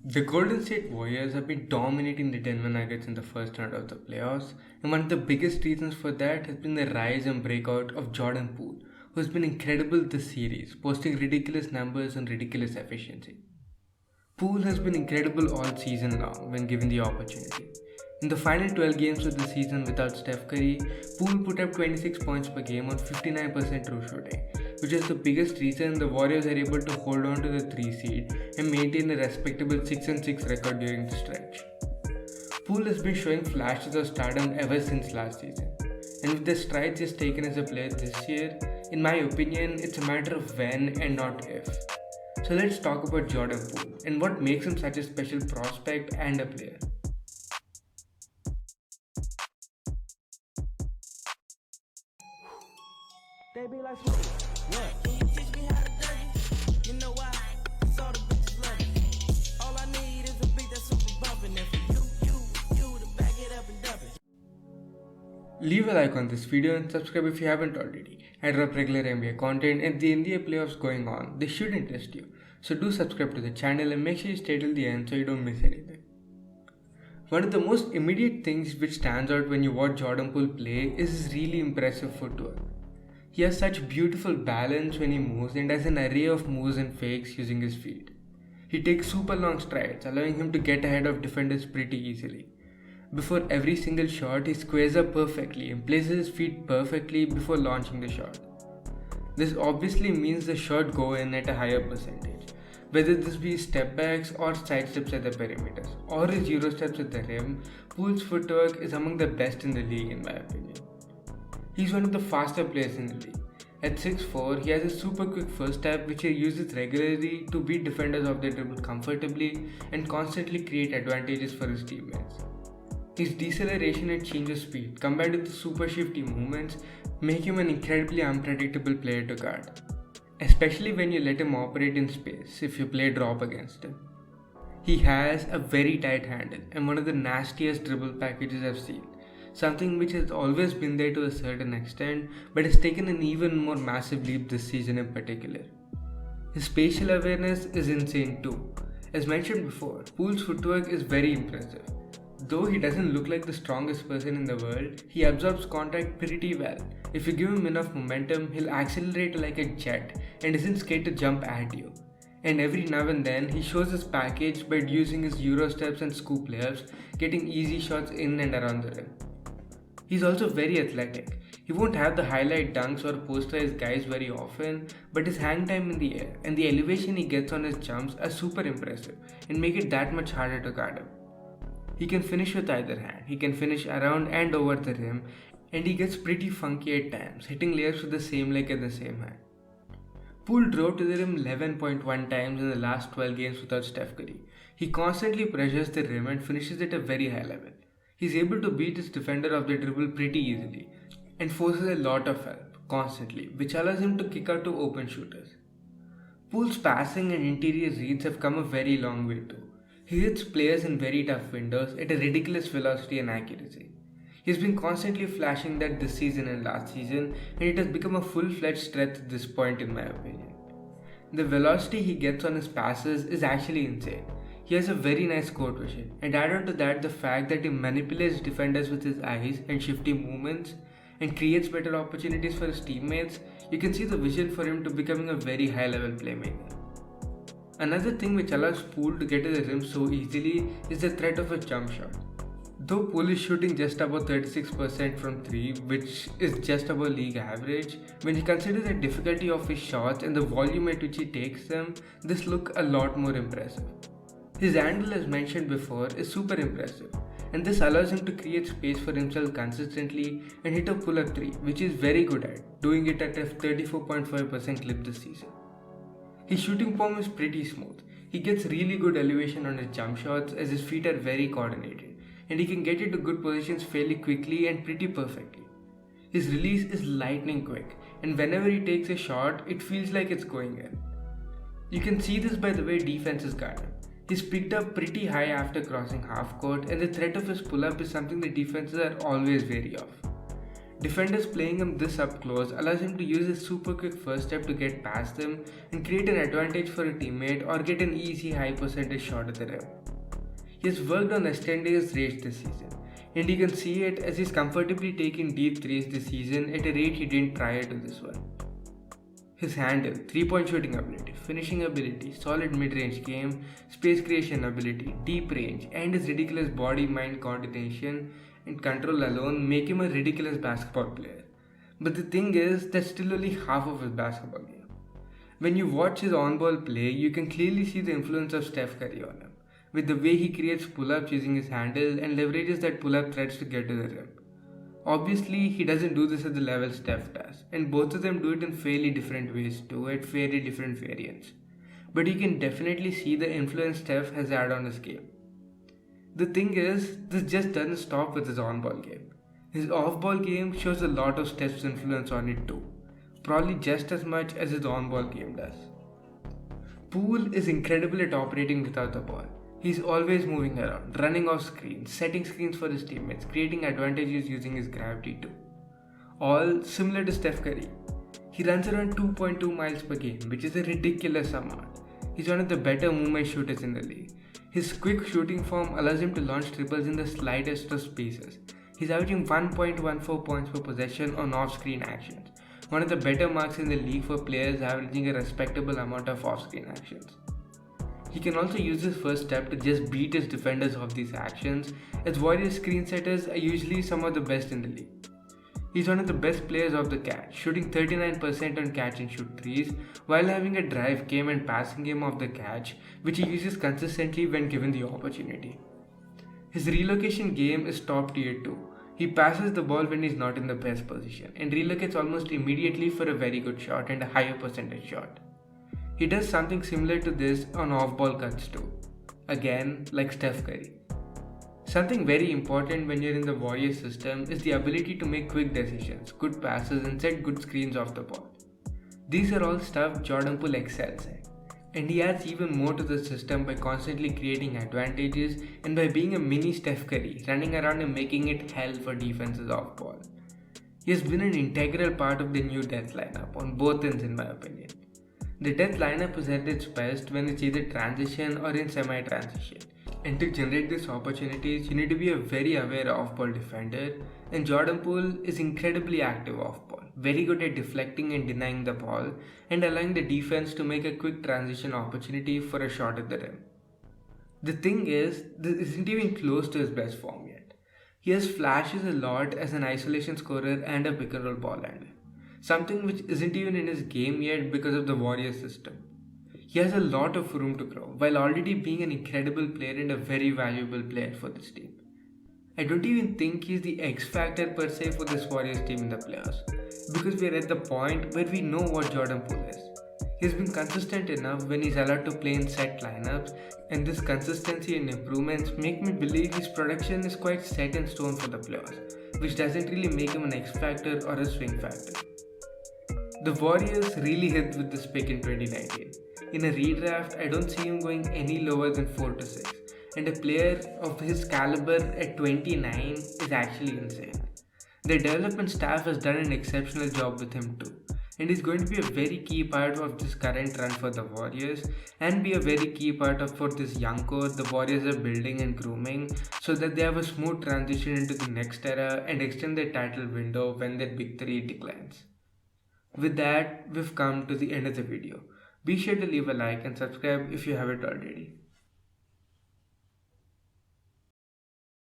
The Golden State Warriors have been dominating the Denver Nuggets in the first round of the playoffs, and one of the biggest reasons for that has been the rise and breakout of Jordan Poole, who has been incredible this series, posting ridiculous numbers and ridiculous efficiency. Poole has been incredible all season long when given the opportunity. In the final 12 games of the season without Steph Curry, Poole put up 26 points per game on 59% true shooting, which is the biggest reason the Warriors are able to hold on to the 3 seed and maintain a respectable 6-6 record during the stretch. Poole has been showing flashes of stardom ever since last season, and with the strides he's taken as a player this year, in my opinion, it's a matter of when and not if. So let's talk about Jordan Poole and what makes him such a special prospect and a player. They be like, yeah. Can you teach me how to dirty? You know why? Cause all the bitches love it. All I need is a beat that's super bumpin'. And for you to back it up and dump it. Leave a like on this video and subscribe if you haven't already. I drop regular NBA content and the NBA playoffs going on. They should interest you. So do subscribe to the channel and make sure you stay till the end so you don't miss anything. One of the most immediate things which stands out when you watch Jordan Poole play is his really impressive footwork. He has such beautiful balance when he moves and has an array of moves and fakes using his feet. He takes super long strides, allowing him to get ahead of defenders pretty easily. Before every single shot, he squares up perfectly and places his feet perfectly before launching the shot. This obviously means the shot go in at a higher percentage, whether this be step backs or side steps at the perimeters, or his euro steps at the rim. Poole's footwork is among the best in the league in my opinion. He's one of the faster players in the league. At 6'4", he has a super quick first step which he uses regularly to beat defenders off their dribble comfortably and constantly create advantages for his teammates. His deceleration and change of speed combined with the super shifty movements make him an incredibly unpredictable player to guard, especially when you let him operate in space if you play drop against him. He has a very tight handle and one of the nastiest dribble packages I've seen. Something which has always been there to a certain extent but has taken an even more massive leap this season in particular. His spatial awareness is insane too. As mentioned before, Poole's footwork is very impressive. Though he doesn't look like the strongest person in the world, he absorbs contact pretty well. If you give him enough momentum, he'll accelerate like a jet and isn't scared to jump at you. And every now and then, he shows his package by using his euro steps and scoop layups, getting easy shots in and around the rim. He's also very athletic. He won't have the highlight dunks or posterized guys very often, but his hang time in the air and the elevation he gets on his jumps are super impressive and make it that much harder to guard him. He can finish with either hand, he can finish around and over the rim, and he gets pretty funky at times, hitting layups with the same leg at the same hand. Poole drove to the rim 11.1 times in the last 12 games without Steph Curry. He constantly pressures the rim and finishes at a very high level. He's able to beat his defender off the dribble pretty easily and forces a lot of help constantly, which allows him to kick out to open shooters. Poole's passing and interior reads have come a very long way too. He hits players in very tough windows at a ridiculous velocity and accuracy. He's been constantly flashing that this season and last season, and it has become a full-fledged threat at this point in my opinion. The velocity he gets on his passes is actually insane. He has a very nice court vision, and add on to that the fact that he manipulates defenders with his eyes and shifty movements and creates better opportunities for his teammates. You can see the vision for him to becoming a very high level playmaker. Another thing which allows Poole to get to the rim so easily is the threat of a jump shot. Though Poole is shooting just about 36% from 3, which is just above league average, when you consider the difficulty of his shots and the volume at which he takes them, this looks a lot more impressive. His handle, as mentioned before, is super impressive, and this allows him to create space for himself consistently and hit a pull-up 3, which he is very good at, doing it at a 34.5% clip this season. His shooting form is pretty smooth. He gets really good elevation on his jump shots as his feet are very coordinated, and he can get into good positions fairly quickly and pretty perfectly. His release is lightning quick, and whenever he takes a shot, it feels like it's going in. You can see this by the way defenses guard him. He's picked up pretty high after crossing half court, and the threat of his pull-up is something the defenses are always wary of. Defenders playing him this up close allows him to use his super quick first step to get past them and create an advantage for a teammate or get an easy high percentage shot at the rim. He has worked on extending his range this season, and you can see it as he's comfortably taking deep threes this season at a rate he didn't prior to this one. His handle, 3-point shooting ability, finishing ability, solid mid-range game, space creation ability, deep range, and his ridiculous body-mind coordination and control alone make him a ridiculous basketball player. But the thing is, that's still only half of his basketball game. When you watch his on-ball play, you can clearly see the influence of Steph Curry on him, with the way he creates pull-ups using his handle and leverages that pull-up threads to get to the rim. Obviously, he doesn't do this at the level Steph does, and both of them do it in fairly different ways too, at fairly different variants. But you can definitely see the influence Steph has had on his game. The thing is, this just doesn't stop with his on-ball game. His off-ball game shows a lot of Steph's influence on it too, probably just as much as his on-ball game does. Poole is incredible at operating without the ball. He's always moving around, running off screens, setting screens for his teammates, creating advantages using his gravity too. All similar to Steph Curry. He runs around 2.2 miles per game, which is a ridiculous amount. He's one of the better movement shooters in the league. His quick shooting form allows him to launch triples in the slightest of spaces. He's averaging 1.14 points per possession on off-screen actions, one of the better marks in the league for players averaging a respectable amount of off-screen actions. He can also use his first step to just beat his defenders off these actions, as Warriors screen setters are usually some of the best in the league. He's one of the best players off the catch, shooting 39% on catch and shoot threes, while having a drive game and passing game off the catch, which he uses consistently when given the opportunity. His relocation game is top tier too. He passes the ball when he's not in the best position, and relocates almost immediately for a very good shot and a higher percentage shot. He does something similar to this on off-ball cuts too. Again, like Steph Curry. Something very important when you're in the Warriors system is the ability to make quick decisions, good passes, and set good screens off the ball. These are all stuff Jordan Poole excels at, and he adds even more to the system by constantly creating advantages and by being a mini Steph Curry, running around and making it hell for defenses off ball. He has been an integral part of the new death lineup on both ends in my opinion. The death lineup is at its best when it's either transition or in semi-transition. And to generate these opportunities, you need to be a very aware off-ball defender, and Jordan Poole is incredibly active off-ball, very good at deflecting and denying the ball, and allowing the defense to make a quick transition opportunity for a shot at the rim. The thing is, this isn't even close to his best form yet. He has flashes a lot as an isolation scorer and a pick-and-roll ball handler, something which isn't even in his game yet because of the Warriors system. He has a lot of room to grow, while already being an incredible player and a very valuable player for this team. I don't even think he's the X factor per se for this Warriors team in the playoffs, because we're at the point where we know what Jordan Poole is. He's been consistent enough when he's allowed to play in set lineups, and this consistency and improvements make me believe his production is quite set in stone for the playoffs, which doesn't really make him an X factor or a swing factor. The Warriors really hit with this pick in 2019. In a redraft, I don't see him going any lower than 4 to 6, and a player of his caliber at 29 is actually insane. The development staff has done an exceptional job with him too, and he's going to be a very key part of this current run for the Warriors, and be a very key part of for this young core the Warriors are building and grooming, so that they have a smooth transition into the next era and extend their title window when their big three declines. With that, we've come to the end of the video. Be sure to leave a like and subscribe if you haven't already.